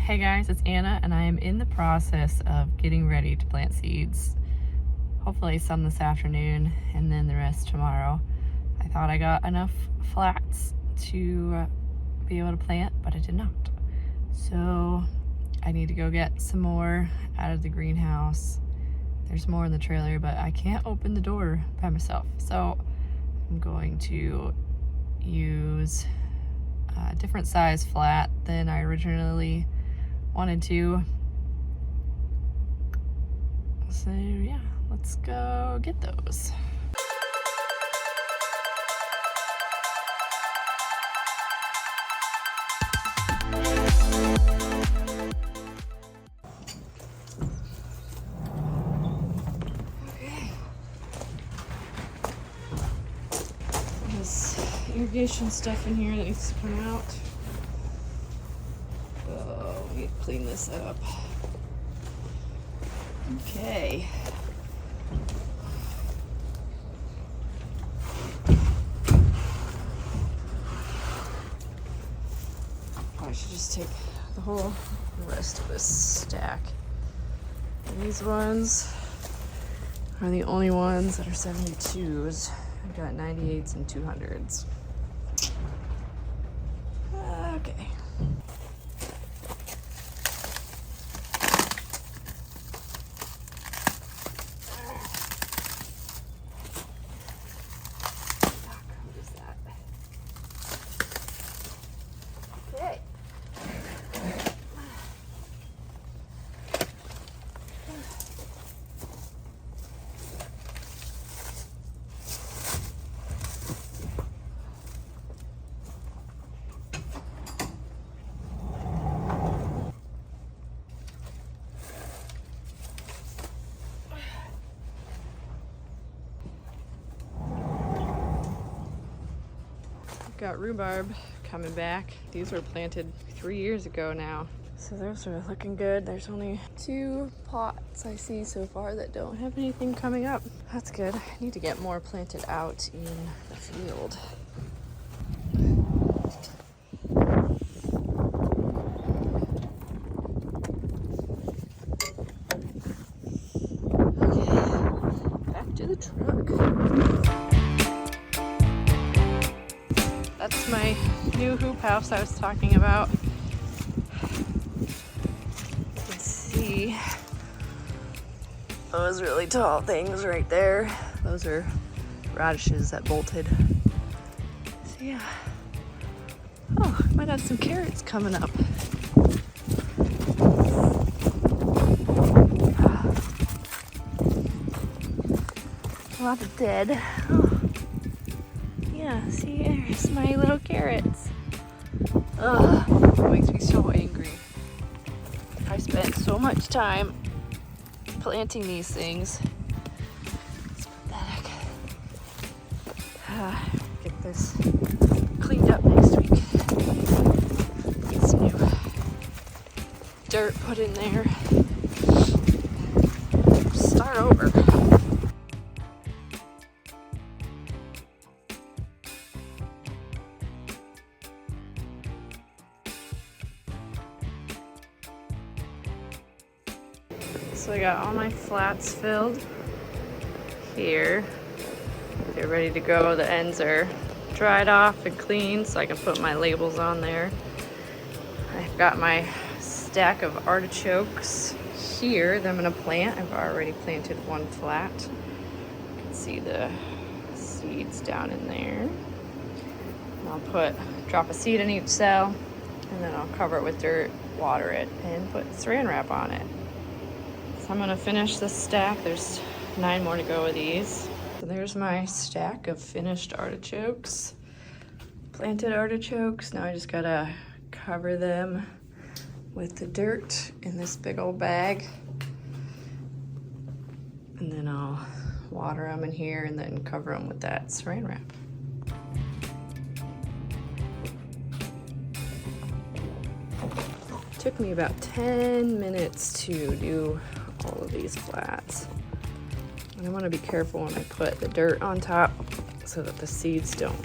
Hey guys, it's Anna and I am in the process of getting ready to plant seeds. Hopefully some this afternoon and then the rest tomorrow. I thought I got enough flats to be able to plant, but I did not. So I need to go get some more out of the greenhouse. There's more in the trailer, but I can't open the door by myself. So I'm going to use a different size flat than I originally wanted to. So yeah, let's go get those. Okay. There's irrigation stuff in here that needs to come out. We need to clean this up. Okay. I should just take the rest of this stack. And these ones are the only ones that are 72s. I've got 98s and 200s. Okay. Okay. Got rhubarb coming back. These were planted 3 years ago now. So those are looking good. There's only 2 pots I see so far that don't have anything coming up. That's good. I need to get more planted out in the field. Okay, back to the truck. That's my new hoop house I was talking about. You can see those really tall things right there. Those are radishes that bolted. So yeah. Oh, might have some carrots coming up. A lot of dead. Oh. Yeah, see, there's my little carrots. Ugh, it makes me so angry. I spent so much time planting these things. It's pathetic. Get this cleaned up next week. Get some new dirt put in there. Start over. So I got all my flats filled here. They're ready to go. The ends are dried off and clean so I can put my labels on there. I've got my stack of artichokes here that I'm gonna plant. I've already planted 1 flat. You can see the seeds down in there. And I'll drop a seed in each cell and then I'll cover it with dirt, water it, and put saran wrap on it. So I'm gonna finish this stack. There's 9 more to go with these. So there's my stack of finished artichokes, planted artichokes. Now I just gotta cover them with the dirt in this big old bag. And then I'll water them in here and then cover them with that saran wrap. It took me about 10 minutes to do all of these flats. And I want to be careful when I put the dirt on top so that the seeds don't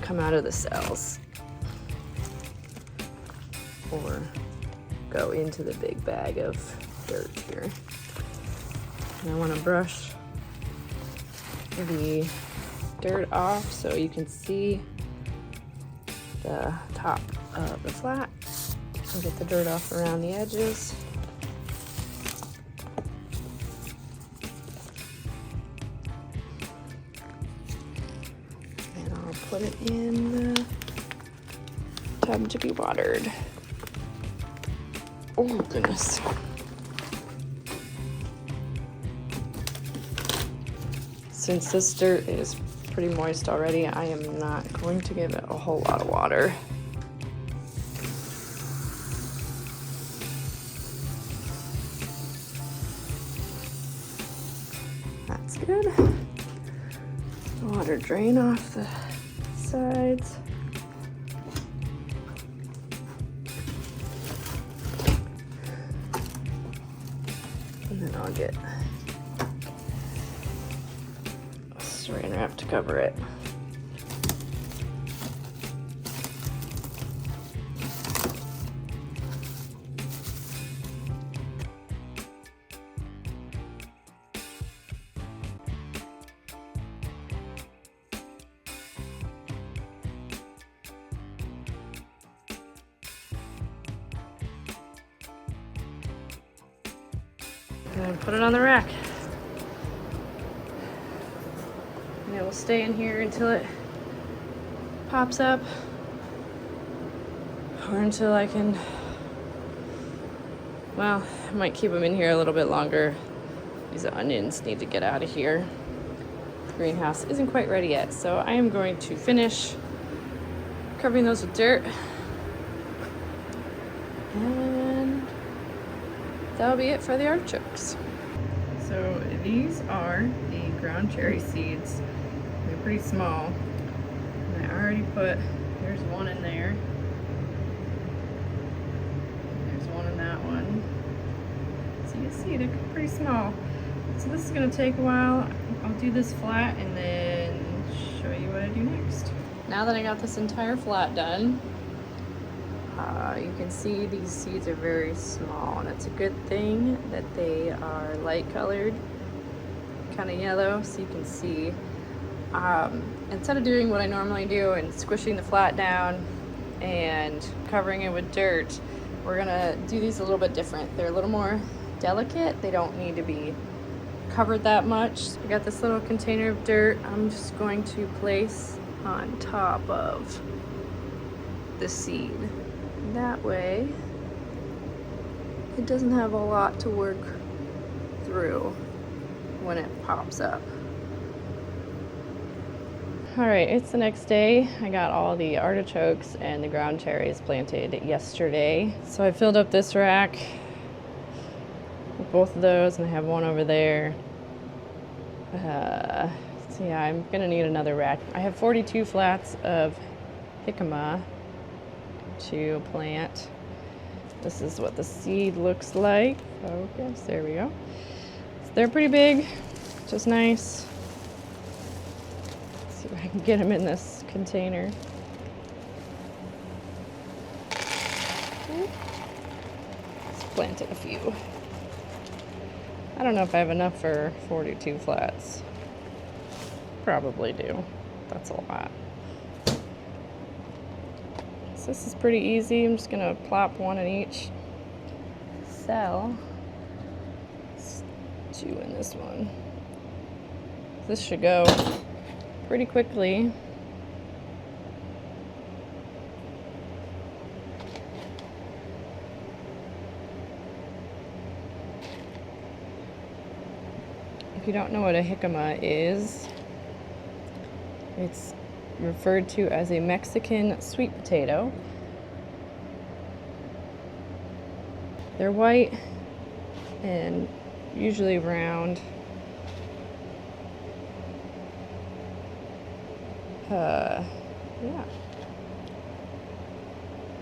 come out of the cells. or go into the big bag of dirt here. And I want to brush the dirt off so you can see the top of the flat and get the dirt off around the edges. And I'll put it in the tub to be watered. Oh goodness. Since this dirt is pretty moist already, I am not going to give it a whole lot of water. That's good. Water drain off the sides. And then I'll get saran wrap to cover it. And put it on the rack. And it will stay in here until it pops up, or until I can, well, I might keep them in here a little bit longer. These onions need to get out of here. The greenhouse isn't quite ready yet, so I am going to finish covering those with dirt. And that'll be it for the artichokes. So these are the ground cherry seeds. They're pretty small. And I already put, there's one in there. There's one in that one. So you see, they're pretty small. So this is gonna take a while. I'll do this flat and then show you what I do next. Now that I got this entire flat done, you can see these seeds are very small, and it's a good thing that they are light colored, kind of yellow, so you can see. Instead of doing what I normally do and squishing the flat down and covering it with dirt, we're gonna do these a little bit different. They're a little more delicate. They don't need to be covered that much. So we got this little container of dirt I'm just going to place on top of the seed. That way it doesn't have a lot to work through when it pops up. All right, it's the next day. I got all the artichokes and the ground cherries planted yesterday. So I filled up this rack with both of those, and I have one over there. So yeah, I'm gonna need another rack. I have 42 flats of jicama to plant. This is what the seed looks like. Focus, there we go. So they're pretty big, which is nice. Let's see if I can get them in this container. Let's plant a few. I don't know if I have enough for 42 flats. Probably do. That's a lot. This is pretty easy. I'm just gonna plop one in each cell. There's 2 in this one. This should go pretty quickly. If you don't know what a jicama is, it's referred to as a Mexican sweet potato. They're white and usually round. Yeah.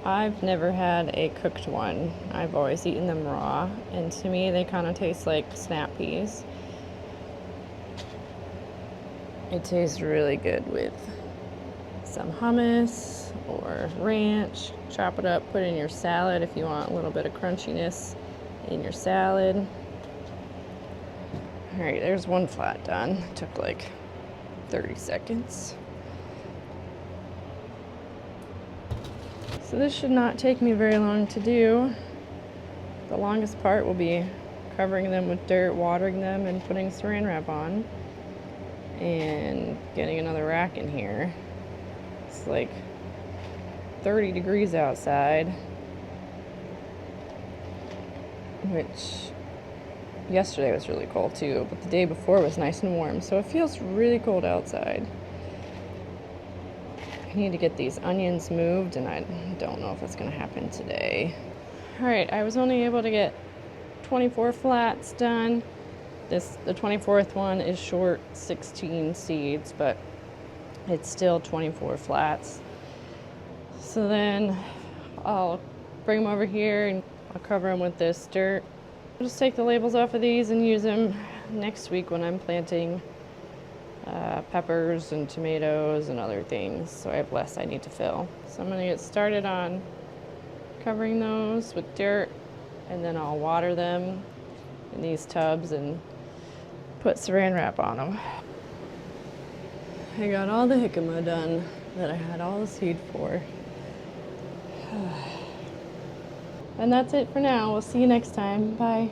I've never had a cooked one. I've always eaten them raw, and to me they kind of taste like snap peas. It tastes really good with some hummus or ranch. Chop it up, put it in your salad if you want a little bit of crunchiness in your salad. All right, there's one flat done. Took like 30 seconds. So this should not take me very long to do. The longest part will be covering them with dirt, watering them, and putting saran wrap on. And getting another rack in here. It's like 30 degrees outside, which yesterday was really cold too, but the day before was nice and warm, so it feels really cold outside. I need to get these onions moved, and I don't know if it's going to happen today. All right, I was only able to get 24 flats done. The 24th one is short 16 seeds, but it's still 24 flats. So then I'll bring them over here and I'll cover them with this dirt. I'll just take the labels off of these and use them next week when I'm planting peppers and tomatoes and other things, so I have less I need to fill. So I'm going to get started on covering those with dirt, and then I'll water them in these tubs and put saran wrap on them. I got all the jicama done that I had all the seed for. And that's it for now. We'll see you next time. Bye.